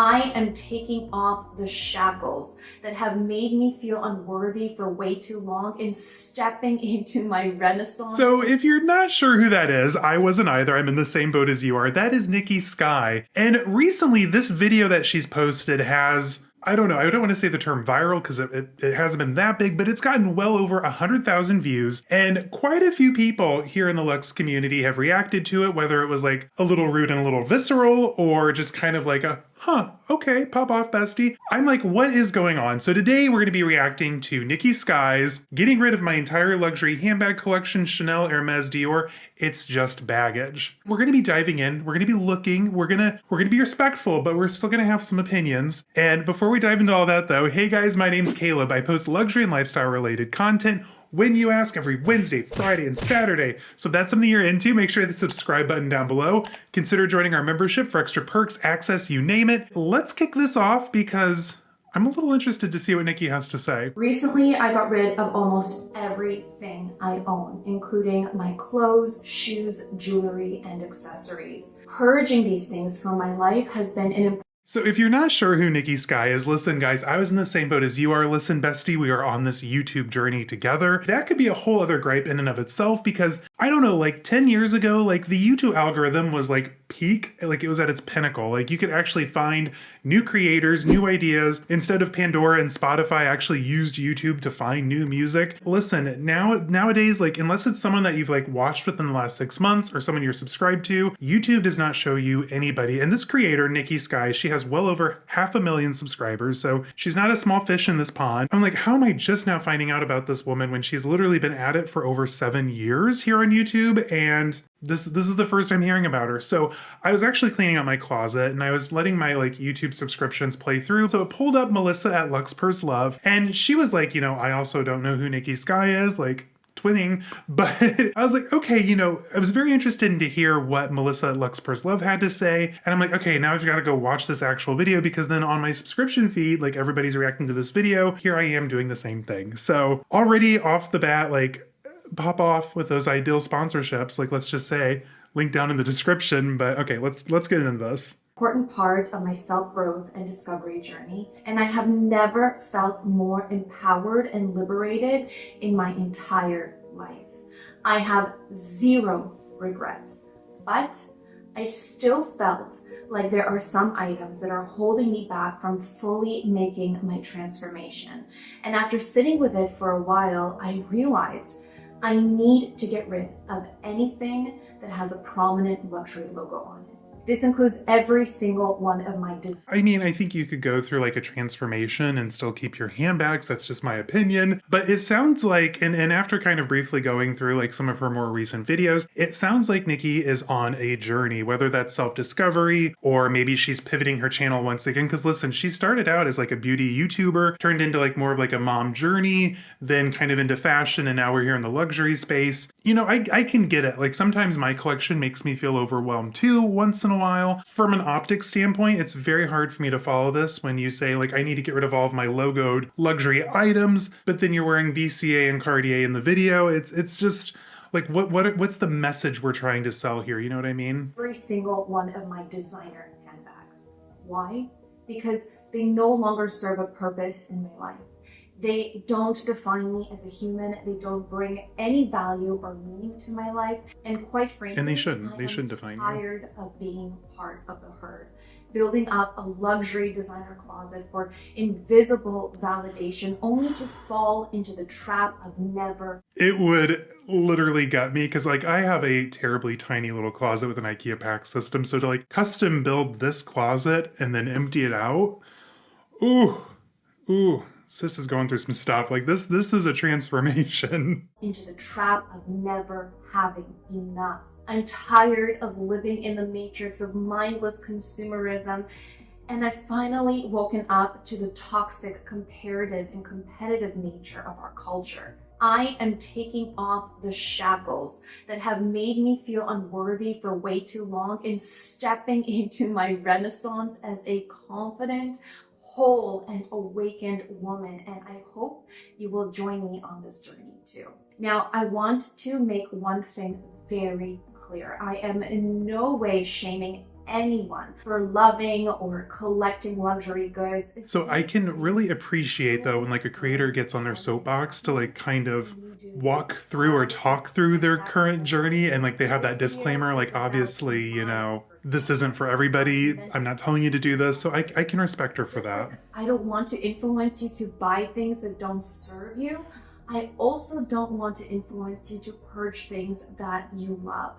I am taking off the shackles that have made me feel unworthy for way too long and stepping into my renaissance. So if you're not sure who that is, I wasn't either. I'm in the same boat as you are. That is Niki Sky. And recently this video that she's posted has, I don't know, I don't want to say the term viral because it hasn't been that big, but it's gotten well over 100,000 views. And quite a few people here in the Lux community have reacted to it, whether it was like a little rude and a little visceral or just kind of like a, huh, okay, pop off bestie. I'm like, what is going on? So today we're going to be reacting to Niki Sky's Getting Rid of My Entire Luxury Handbag Collection, Chanel, Hermes, Dior. It's just baggage. We're going to be diving in. We're going to be looking. We're going to be respectful, but we're still going to have some opinions. And before we dive into all that though, hey guys, my name's Caleb. I post luxury and lifestyle related content when you ask every Wednesday, Friday, and Saturday. So if that's something you're into, make sure to hit the subscribe button down below. Consider joining our membership for extra perks, access, you name it. Let's kick this off because I'm a little interested to see what Niki has to say. Recently, I got rid of almost everything I own, including my clothes, shoes, jewelry, and accessories. Purging these things from my life has been an important. So if you're not sure who Niki Sky is, listen guys, I was in the same boat as you are. Listen bestie, we are on this YouTube journey together. That could be a whole other gripe in and of itself because I don't know, like 10 years ago, like the YouTube algorithm was like peak, like it was at its pinnacle. Like you could actually find new creators, new ideas. Instead of Pandora and Spotify actually used YouTube to find new music. Listen, nowadays, like unless it's someone that you've like watched within the last 6 months or someone you're subscribed to, YouTube does not show you anybody. And this creator, Niki Sky, she has well over 500,000 subscribers, so she's not a small fish in this pond. I'm like, how am I just now finding out about this woman when she's literally been at it for over 7 years here on YouTube, and this is the first I'm hearing about her. So I was actually cleaning out my closet and I was letting my like YouTube subscriptions play through. So it pulled up Melissa at Lux Purse Love, and she was like, you know, I also don't know who Niki Sky is, like twinning, but I was like, okay, you know, I was very interested in to hear what Melissa at Lux Purse Love had to say. And I'm like, okay, now I've got to go watch this actual video because then on my subscription feed, like everybody's reacting to this video. Here I am doing the same thing. So already off the bat, like pop off with those ideal sponsorships. Like, let's just say link down in the description, but okay, let's get into this. Important part of my self-growth and discovery journey, and I have never felt more empowered and liberated in my entire life. I have zero regrets, but I still felt like there are some items that are holding me back from fully making my transformation. And after sitting with it for a while, I realized I need to get rid of anything that has a prominent luxury logo on it. This includes every single one of my designs. I mean, I think you could go through like a transformation and still keep your handbags. That's just my opinion. But it sounds like, and after kind of briefly going through like some of her more recent videos, it sounds like Niki is on a journey, whether that's self-discovery or maybe she's pivoting her channel once again. Because listen, she started out as like a beauty YouTuber, turned into like more of like a mom journey, then kind of into fashion, and now we're here in the luxury space. You know, I can get it. Like sometimes my collection makes me feel overwhelmed too once in a while. From an optics standpoint, it's very hard for me to follow this when you say like I need to get rid of all of my logoed luxury items, but then you're wearing VCA and Cartier in the video. It's just like what's the message we're trying to sell here? You know what I mean? Every single one of my designer handbags. Why? Because they no longer serve a purpose in my life. They don't define me as a human. They don't bring any value or meaning to my life. And quite frankly, and they shouldn't define you. I'm tired of being part of the herd. Building up a luxury designer closet for invisible validation only to fall into the trap of never. It would literally gut me because like I have a terribly tiny little closet with an IKEA pack system. So to like custom build this closet and then empty it out, ooh. Sis is going through some stuff. Like this is a transformation. Into the trap of never having enough. I'm tired of living in the matrix of mindless consumerism, and I've finally woken up to the toxic comparative and competitive nature of our culture. I am taking off the shackles that have made me feel unworthy for way too long and stepping into my renaissance as a confident, whole and awakened woman, and I hope you will join me on this journey too. Now, I want to make one thing very clear. I am in no way shaming anyone for loving or collecting luxury goods. So I can really appreciate though when like a creator gets on their soapbox to like kind of walk through or talk through their current journey, and like they have that disclaimer, like obviously, you know, this isn't for everybody. I'm not telling you to do this. So I can respect her for that. I don't want to influence you to buy things that don't serve you. I also don't want to influence you to purge things that you love.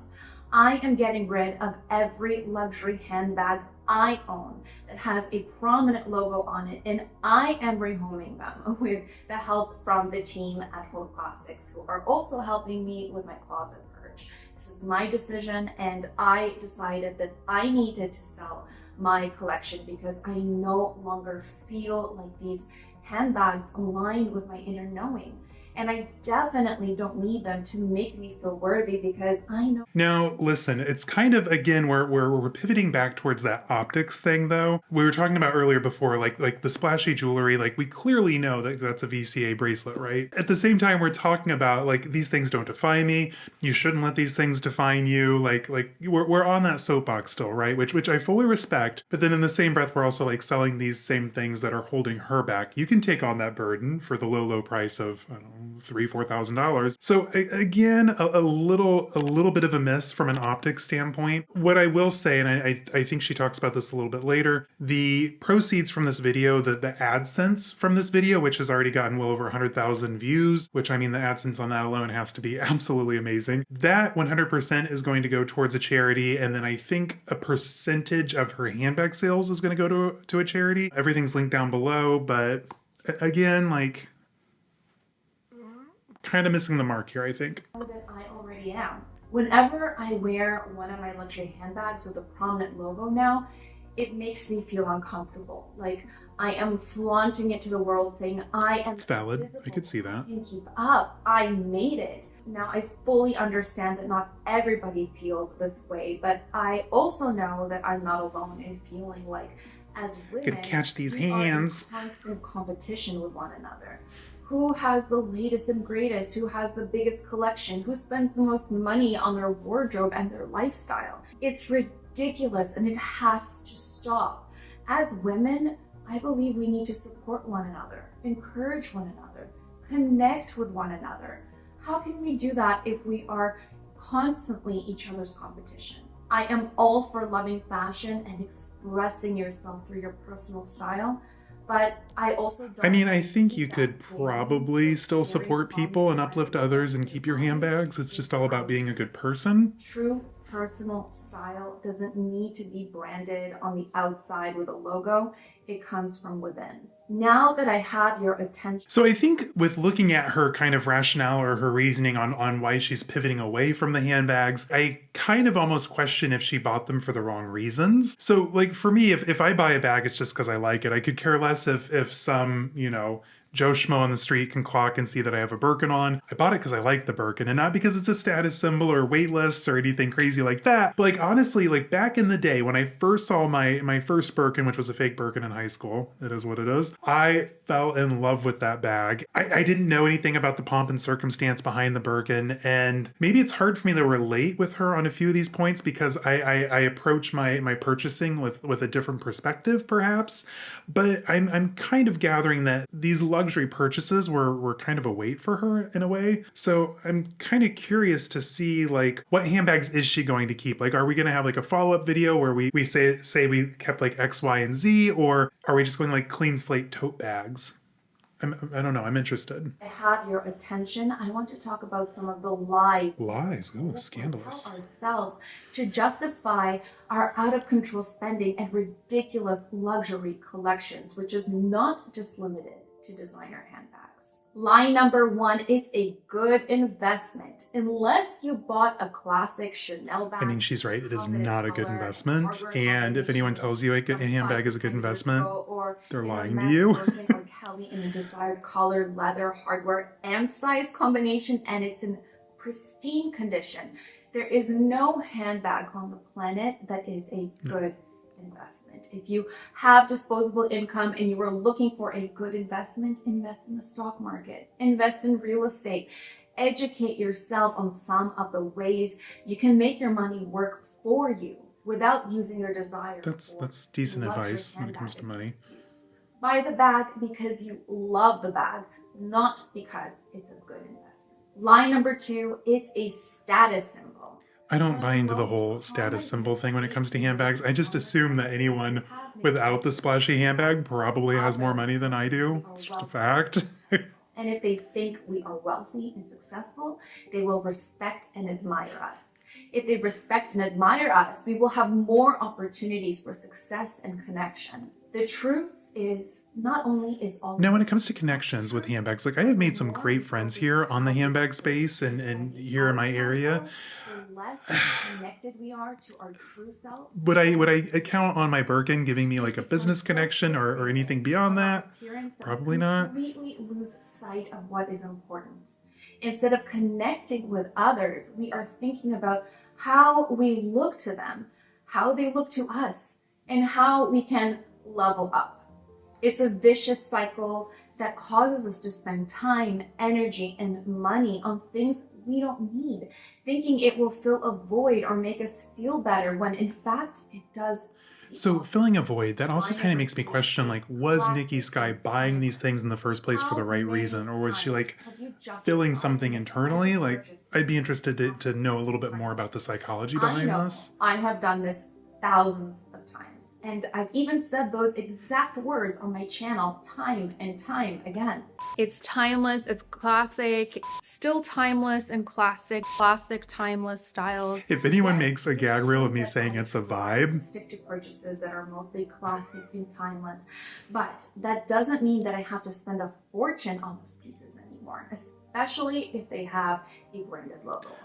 I am getting rid of every luxury handbag I own that has a prominent logo on it, and I am rehoming them with the help from the team at Haute Classics, who are also helping me with my closet purge. This is my decision, and I decided that I needed to sell my collection because I no longer feel like these handbags aligned with my inner knowing. And I definitely don't need them to make me feel worthy because I know. Now, listen, it's kind of, again, we're pivoting back towards that optics thing, though. We were talking about earlier before, like the splashy jewelry, like we clearly know that that's a VCA bracelet, right? At the same time, we're talking about like, these things don't define me. You shouldn't let these things define you. Like we're on that soapbox still, right? Which I fully respect. But then in the same breath, we're also like selling these same things that are holding her back. You can take on that burden for the low price of, I don't know, $3,000-$4,000. So again, a little bit of a miss from an optics standpoint. What I will say, and I think she talks about this a little bit later, the proceeds from this video, the AdSense from this video, which has already gotten well over 100,000 views, which I mean the AdSense on that alone has to be absolutely amazing. That 100% is going to go towards a charity, and then I think a percentage of her handbag sales is going to go to a charity. Everything's linked down below, but again, like, kind of missing the mark here, I think. That I already am. Whenever I wear one of my luxury handbags with a prominent logo now, it makes me feel uncomfortable. Like I am flaunting it to the world, saying I am. It's valid. Visible. I could see that. I can keep up. I made it. Now I fully understand that not everybody feels this way, but I also know that I'm not alone in feeling like, as women, Gotta catch these we are in hands. constant competition with one another. Who has the latest and greatest? Who has the biggest collection? Who spends the most money on their wardrobe and their lifestyle? It's ridiculous, and it has to stop. As women, I believe we need to support one another, encourage one another, connect with one another. How can we do that if we are constantly each other's competition? I am all for loving fashion and expressing yourself through your personal style, but I also don't. I mean, I think you could probably still support people and uplift others and keep your handbags. It's just all about being a good person. True personal style doesn't need to be branded on the outside with a logo. It comes from within. Now that I have your attention. So I think with looking at her kind of rationale or her reasoning on why she's pivoting away from the handbags, I kind of almost question if she bought them for the wrong reasons. So like for me, if I buy a bag, it's just because I like it. I could care less if some, you know, Joe Schmo on the street can clock and see that I have a Birkin on. I bought it because I like the Birkin and not because it's a status symbol or weightless or anything crazy like that. But like honestly, like back in the day when I first saw my first Birkin, which was a fake Birkin in high school, it is what it is, I fell in love with that bag. I didn't know anything about the pomp and circumstance behind the Birkin, and maybe it's hard for me to relate with her on a few of these points because I approach my purchasing with a different perspective perhaps, but I'm kind of gathering that these luxury purchases were kind of a weight for her in a way. So I'm kind of curious to see like what handbags is she going to keep? Like, are we going to have like a follow-up video where we say we kept like X, Y, and Z, or are we just going like clean slate tote bags? I don't know. I'm interested. I have your attention. I want to talk about some of the lies. Lies. Ooh, scandalous. Tell ourselves to justify our out of control spending and ridiculous luxury collections, which is not just limited to designer handbags. Lie number one, it's a good investment. Unless you bought a classic Chanel bag. I mean, she's right. It is not a good investment. And if anyone tells you a handbag is a good investment, they're lying to you. Or Kelly in a desired color, leather, hardware, and size combination, and it's in pristine condition. There is no handbag on the planet that is a good investment. If you have disposable income and you are looking for a good investment, invest in the stock market, invest in real estate, educate yourself on some of the ways you can make your money work for you. without using your desire. That's decent advice when it comes to money. Buy the bag because you love the bag, not because it's a good investment. Line number 2, it's a status symbol. I don't buy into the whole status symbol thing when it comes to handbags. I just assume that anyone without the splashy handbag probably has more money than I do. It's just a fact. And if they think we are wealthy and successful, they will respect and admire us. If they respect and admire us, we will have more opportunities for success and connection. The truth is, not only is all now when it comes to connections with handbags, like I have made some great friends here on the handbag space and here in my area. the less connected we are to our true selves. Would I count on my Birkin giving me like a business connection or anything beyond that? Probably not. We completely lose sight of what is important. Instead of connecting with others, we are thinking about how we look to them, how they look to us, and how we can level up. It's a vicious cycle that causes us to spend time, energy, and money on things we don't need, thinking it will fill a void or make us feel better when in fact it does. So filling a void, that also kind of makes me question, like, was Niki Sky buying these things in the first place for the right reason? Or was she like filling something internally? Like, I'd be interested to know a little bit more about the psychology behind this. I have done this thousands of times, and I've even said those exact words on my channel time and time again. It's timeless, it's classic, still timeless and classic, timeless styles. If anyone makes a gag reel of me saying it's a vibe, Stick to purchases that are mostly classic and timeless, but that doesn't mean that I have to spend a fortune on those pieces anymore, especially if they have a branded logo on them.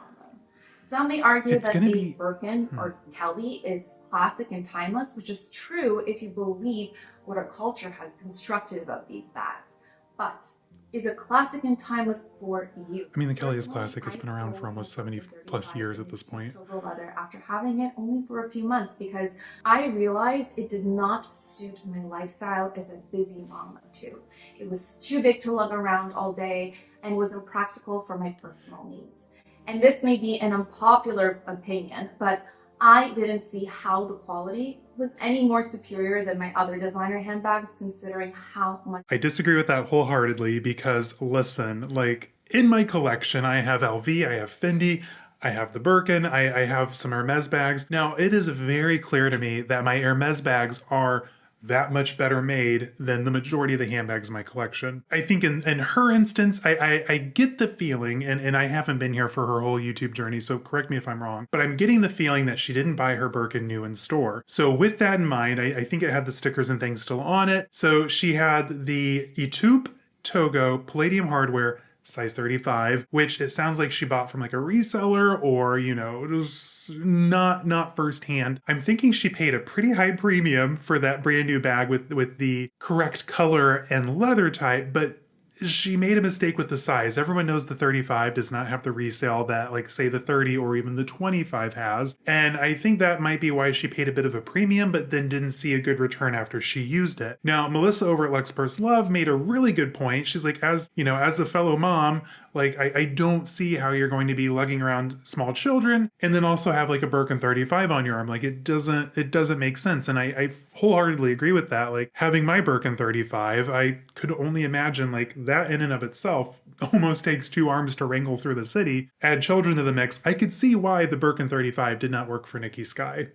Some may argue that a Birkin or Kelly is classic and timeless, which is true if you believe what our culture has constructed about these bags. But is it classic and timeless for you? I mean, the Kelly is classic. It's been around for almost 70 plus years at this point. Leather after having it only for a few months because I realized it did not suit my lifestyle as a busy mom too. It was too big to lug around all day and was impractical for my personal needs. And this may be an unpopular opinion, but I didn't see how the quality was any more superior than my other designer handbags, considering how much. I disagree with that wholeheartedly because, listen, like in my collection, I have LV, I have Fendi, I have the Birkin, I have some Hermes bags. Now, it is very clear to me that my Hermes bags are that much better made than the majority of the handbags in my collection. I think in her instance, I get the feeling, and I haven't been here for her whole YouTube journey, so correct me if I'm wrong, but I'm getting the feeling that she didn't buy her Birkin new in store. So with that in mind, I think it had the stickers and things still on it. So she had the Etupe Togo Palladium hardware, size 35, which it sounds like she bought from like a reseller or, you know, it was not firsthand. I'm thinking she paid a pretty high premium for that brand new bag with the correct color and leather type, but she made a mistake with the size. Everyone knows the 35 does not have the resale that like say the 30 or even the 25 has. And I think that might be why she paid a bit of a premium, but then didn't see a good return after she used it. Now, Melissa over at Lux Purse Love made a really good point. She's like, as you know, as a fellow mom, like I don't see how you're going to be lugging around small children and then also have like a Birkin 35 on your arm. Like it doesn't make sense. And I wholeheartedly agree with that. Like having my Birkin 35, I could only imagine like that in and of itself almost takes 2 arms to wrangle through the city. Add children to the mix, I could see why the Birkin 35 did not work for Niki Sky.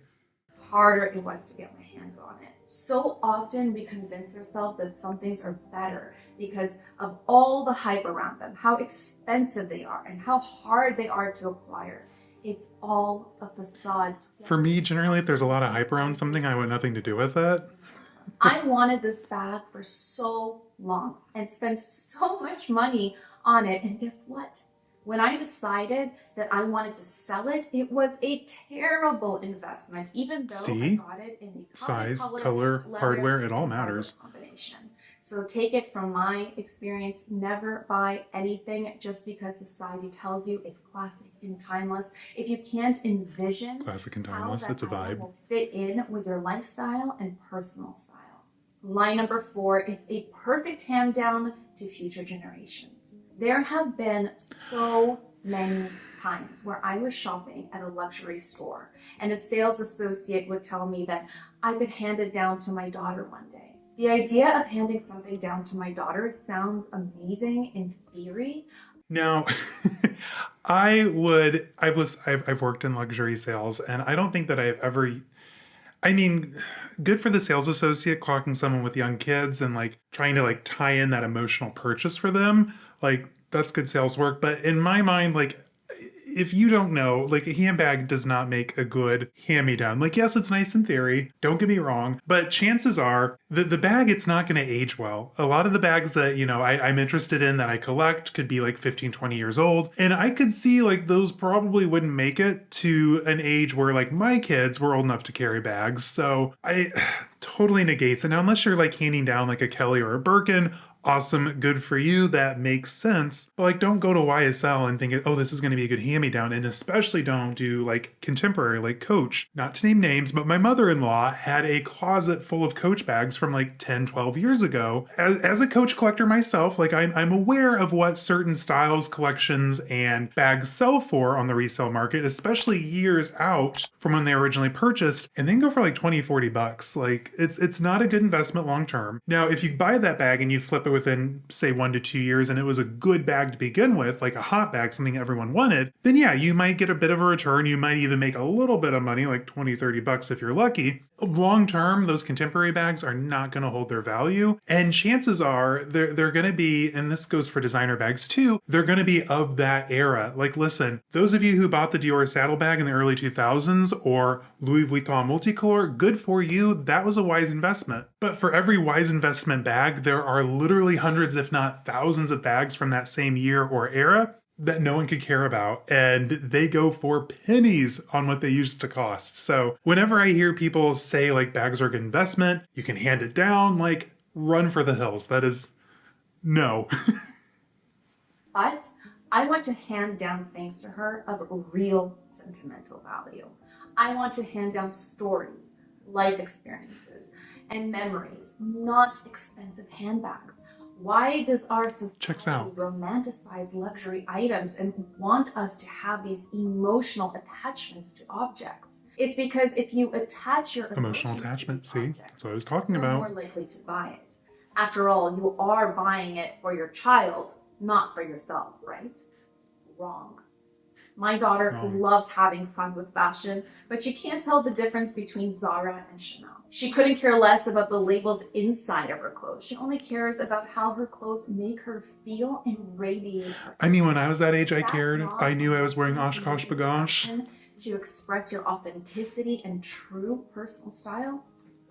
Harder it was to get my hands on it. So often we convince ourselves that some things are better because of all the hype around them, how expensive they are and how hard they are to acquire. It's all a facade. For me, generally, if there's a lot of hype around something, I want nothing to do with it. I wanted this bag for so long and spent so much money on it. And guess what? When I decided that I wanted to sell it, it was a terrible investment, even though I got it in the size, color, hardware, it all matters. Combination. So take it from my experience, never buy anything just because society tells you it's classic and timeless. If you can't envision classic and timeless, it's a vibe, will fit in with your lifestyle and personal style. Line number 4, it's a perfect hand down to future generations. There have been so many times where I was shopping at a luxury store and a sales associate would tell me that I could hand it down to my daughter one day. The idea of handing something down to my daughter sounds amazing in theory. Now, I've worked in luxury sales, and I don't think that I've ever, I mean, good for the sales associate clocking someone with young kids and like trying to like tie in that emotional purchase for them. Like, that's good sales work. But in my mind, like, if you don't know, like a handbag does not make a good hand-me-down. Like, yes, it's nice in theory, don't get me wrong, but chances are that the bag, it's not going to age well. A lot of the bags that, you know, I'm interested in that I collect could be like 15, 20 years old. And I could see like those probably wouldn't make it to an age where like my kids were old enough to carry bags. So I totally negates it. Now, unless you're like handing down like a Kelly or a Birkin, awesome, good for you, that makes sense. But like, don't go to YSL and think, oh, this is going to be a good hand-me-down, and especially don't do like contemporary, like Coach. Not to name names, but my mother-in-law had a closet full of Coach bags from like 10, 12 years ago. As a Coach collector myself, like I'm aware of what certain styles, collections, and bags sell for on the resale market, especially years out from when they were originally purchased, and then go for like 20, 40 bucks. Like, it's not a good investment long term. Now, if you buy that bag and you flip it within say 1 to 2 years and it was a good bag to begin with, like a hot bag, something everyone wanted, then yeah, you might get a bit of a return. You might even make a little bit of money, like 20, 30 bucks if you're lucky. Long term, those contemporary bags are not going to hold their value. And chances are they're going to be, and this goes for designer bags too, they're going to be of that era. Like, listen, those of you who bought the Dior saddlebag in the early 2000s or Louis Vuitton multicolor, good for you. That was a wise investment. But for every wise investment bag, there are literally hundreds, if not thousands of bags from that same year or era that no one could care about, and they go for pennies on what they used to cost. So whenever I hear people say like bags are a good investment, you can hand it down, like, run for the hills. That is no. But I want to hand down things to her of real sentimental value. I want to hand down stories, life experiences, and memories, not expensive handbags. Why does our Checks society out. romanticize luxury items and want us to have these emotional attachments to objects? It's because if you attach your Emotional emotions to attachment, these see? objects, That's what I was talking you're more about. likely to buy it. After all, you are buying it for your child, not for yourself, right? Wrong. My daughter loves having fun with fashion, but she can't tell the difference between Zara and Chanel. She couldn't care less about the labels inside of her clothes. She only cares about how her clothes make her feel and radiate. I mean, when I was that age, I That's cared. not I knew I was wearing investment Oshkosh in bagosh. fashion to express your authenticity and true personal style.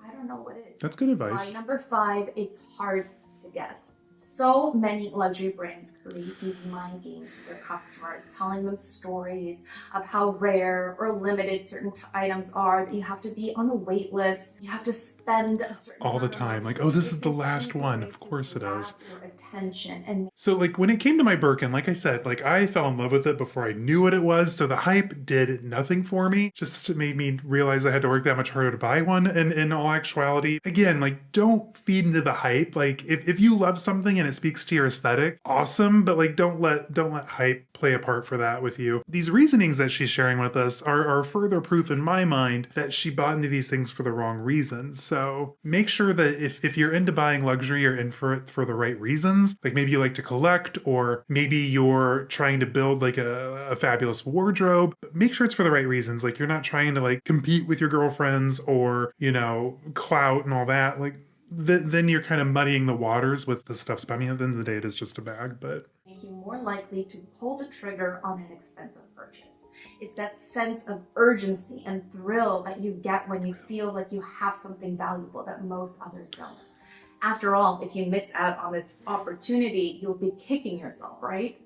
I don't know what it is. That's good advice. My number 5, it's hard to get. So many luxury brands create these mind games with their customers, telling them stories of how rare or limited certain items are, that you have to be on a wait list, you have to spend a certain All the amount of time. money. Like, oh, this It's is the an last easy one. way Of to course it grab is. your attention and So like when it came to my Birkin, like I said, like I fell in love with it before I knew what it was. So the hype did nothing for me. Just made me realize I had to work that much harder to buy one. And in all actuality, again, like don't feed into the hype. Like if you love something and it speaks to your aesthetic, awesome. But like don't let hype play a part for that with you. These reasonings that she's sharing with us are further proof in my mind that she bought into these things for the wrong reasons. So make sure that if you're into buying luxury, you're in for it for the right reasons. Like maybe you like to collect, or maybe you're trying to build like a fabulous wardrobe. But make sure it's for the right reasons. Like you're not trying to like compete with your girlfriends or, you know, clout and all that. Like then you're kind of muddying the waters with the stuff. I mean, at the end of the day, it is just a bag, but make you more likely to pull the trigger on an expensive purchase. It's that sense of urgency and thrill that you get when you feel like you have something valuable that most others don't. After all, if you miss out on this opportunity, you'll be kicking yourself, right?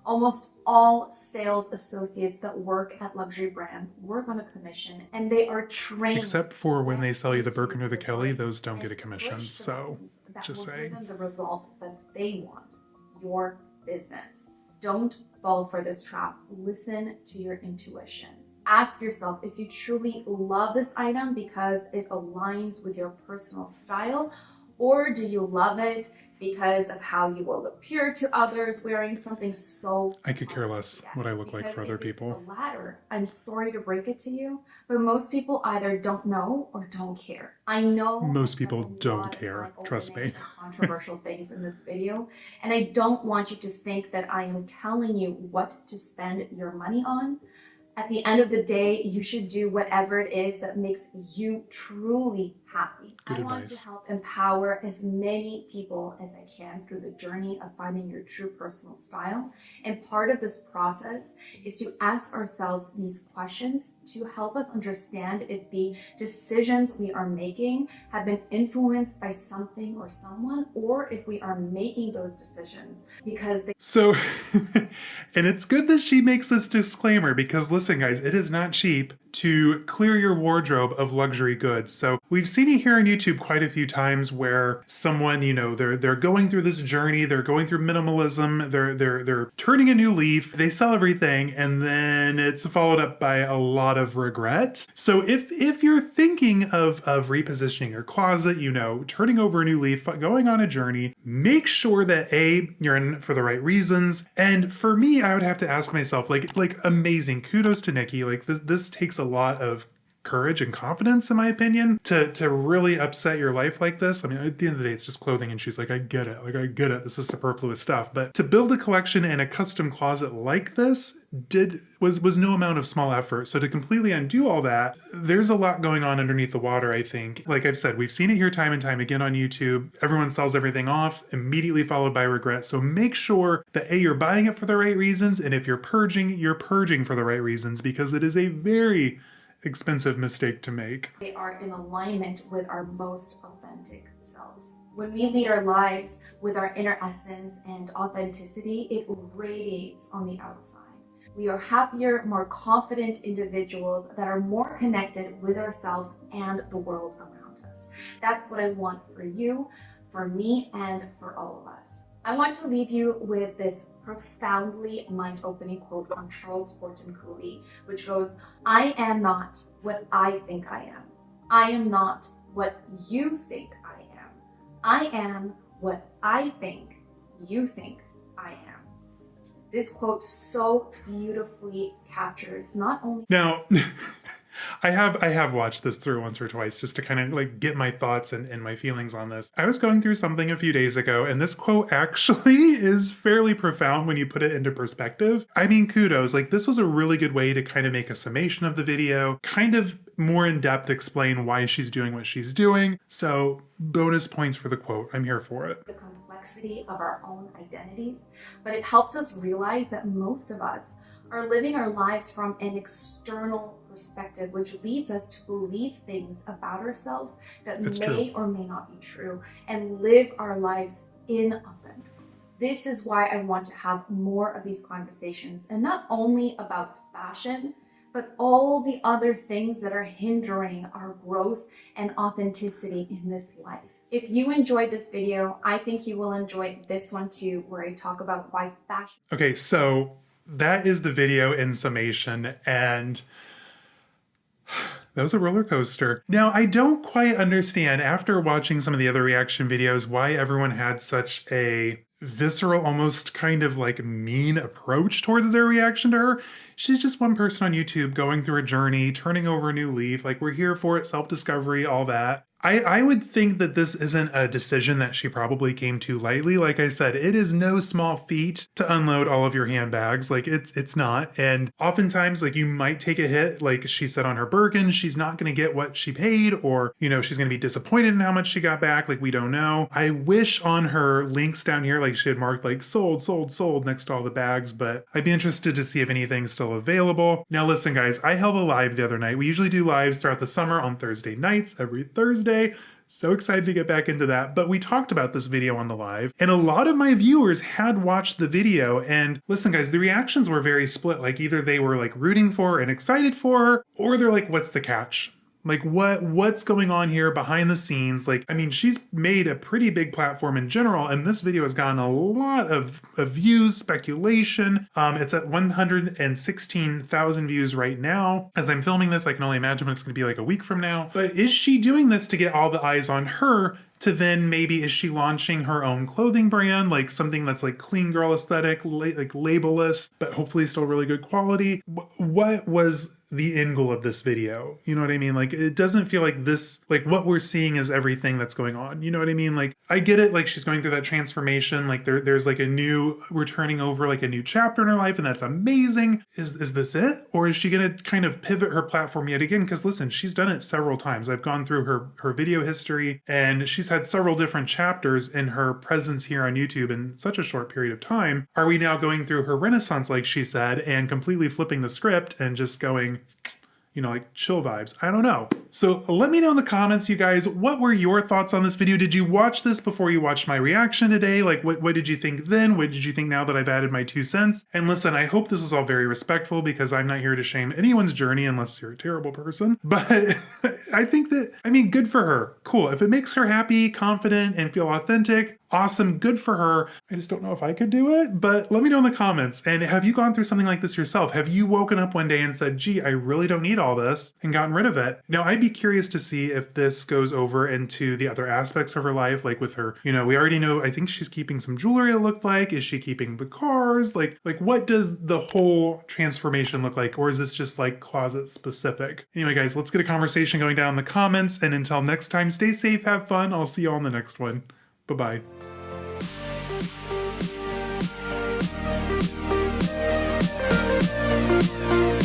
Almost all sales associates that work at luxury brands work on a commission, and they are trained. Except for when they sell you the Birkin or the Kelly, those don't get a commission. So just saying. That will give them the results that they want. Your business. Don't fall for this trap. Listen to your intuition. Ask yourself if you truly love this item because it aligns with your personal style, Or do you love it because of how you will appear to others wearing something so... I could care less what I look like for other people. The latter. I'm sorry to break it to you, but most people either don't know or don't care. I know most people don't care, trust me. Controversial things in this video, and I don't want you to think that I am telling you what to spend your money on. At the end of the day, you should do whatever it is that makes you truly happy. Good I want advice. to help empower as many people as I can through the journey of finding your true personal style. And part of this process is to ask ourselves these questions to help us understand if the decisions we are making have been influenced by something or someone, or if we are making those decisions because they... So, and it's good that she makes this disclaimer because listen guys, it is not cheap to clear your wardrobe of luxury goods. So we've seen it here on YouTube quite a few times where someone, you know, they're going through this journey, they're going through minimalism, they're turning a new leaf, they sell everything, and then it's followed up by a lot of regret. So if you're thinking of repositioning your closet, you know, turning over a new leaf, going on a journey, make sure that A, you're in for the right reasons. And for me, I would have to ask myself, like amazing, kudos to Niki. Like this takes a lot of courage and confidence, in my opinion, to really upset your life like this. I mean, at the end of the day, it's just clothing and shoes. Like, I get it. Like, I get it. This is superfluous stuff. But to build a collection and a custom closet like this was no amount of small effort. So to completely undo all that, there's a lot going on underneath the water, I think. Like I've said, we've seen it here time and time again on YouTube. Everyone sells everything off, immediately followed by regret. So make sure that A, you're buying it for the right reasons, and if you're purging for the right reasons, because it is a very expensive mistake to make. They are in alignment with our most authentic selves. When we lead our lives with our inner essence and authenticity, it radiates on the outside. We are happier, more confident individuals that are more connected with ourselves and the world around us. That's what I want for you, for me, and for all of us. I want to leave you with this profoundly mind-opening quote from Charles Horton Cooley, which goes, "I am not what I think I am. I am not what you think I am. I am what I think you think I am." This quote so beautifully captures not only... Now, I have watched this through once or twice just to kind of like get my thoughts and my feelings on this. I was going through something a few days ago, and this quote actually is fairly profound when you put it into perspective. I mean, kudos. Like, this was a really good way to kind of make a summation of the video, kind of more in depth explain why she's doing what she's doing. So bonus points for the quote. I'm here for it. The complexity of our own identities, but it helps us realize that most of us are living our lives from an external perspective, which leads us to believe things about ourselves that may or may not be true, and live our lives inauthentically. This is why I want to have more of these conversations, and not only about fashion, but all the other things that are hindering our growth and authenticity in this life. If you enjoyed this video, I think you will enjoy this one too, where I talk about why fashion... Okay, so that is the video in summation, and that was a roller coaster. Now, I don't quite understand, after watching some of the other reaction videos, why everyone had such a visceral, almost kind of like mean approach towards their reaction to her. She's just one person on YouTube going through a journey, turning over a new leaf. Like, we're here for it, self-discovery, all that. I would think that this isn't a decision that she probably came to lightly. Like I said, it is no small feat to unload all of your handbags. Like, it's not. And oftentimes, like, you might take a hit. Like she said on her Birkin, she's not going to get what she paid, or, you know, she's going to be disappointed in how much she got back. Like, we don't know. I wish on her links down here, like, she had marked like sold, sold, sold next to all the bags, but I'd be interested to see if anything's still available. Now, listen, guys, I held a live the other night. We usually do lives throughout the summer on Thursday nights, every Thursday. So excited to get back into that. But we talked about this video on the live, and a lot of my viewers had watched the video. And listen, guys, the reactions were very split. Like, either they were like rooting for her and excited for her, or they're like, what's the catch? Like, what's going on here behind the scenes? Like, I mean, she's made a pretty big platform in general, and this video has gotten a lot of views, speculation. It's at 116,000 views right now. As I'm filming this, I can only imagine what it's going to be like a week from now. But is she doing this to get all the eyes on her to then maybe is she launching her own clothing brand, like something that's like clean girl aesthetic, like labelless, but hopefully still really good quality. What was the end goal of this video? You know what I mean? Like, it doesn't feel like this, like what we're seeing is everything that's going on. You know what I mean? Like, I get it. Like, she's going through that transformation. Like there's like we're turning over like a new chapter in her life, and that's amazing. Is this it? Or is she going to kind of pivot her platform yet again? Because listen, she's done it several times. I've gone through her video history, and she's had several different chapters in her presence here on YouTube in such a short period of time. Are we now going through her renaissance, like she said, and completely flipping the script and just going, you know, like chill vibes? I don't know. So let me know in the comments, you guys, what were your thoughts on this video? Did you watch this before you watched my reaction today? Like, what did you think then? What did you think now that I've added my 2 cents? And listen, I hope this was all very respectful, because I'm not here to shame anyone's journey unless you're a terrible person. But I think that, I mean, good for her. Cool. If it makes her happy, confident, and feel authentic, awesome, good for her. I just don't know if I could do it, but let me know in the comments. And have you gone through something like this yourself? Have you woken up one day and said, gee, I really don't need all this, and gotten rid of it? Now, I'd be curious to see if this goes over into the other aspects of her life, like with her, you know, we already know, I think she's keeping some jewelry, it looked like. Is she keeping the cars? Like what does the whole transformation look like? Or is this just like closet specific? Anyway, guys, let's get a conversation going down in the comments. And until next time, stay safe, have fun. I'll see you all in the next one. Bye-bye. Thank you.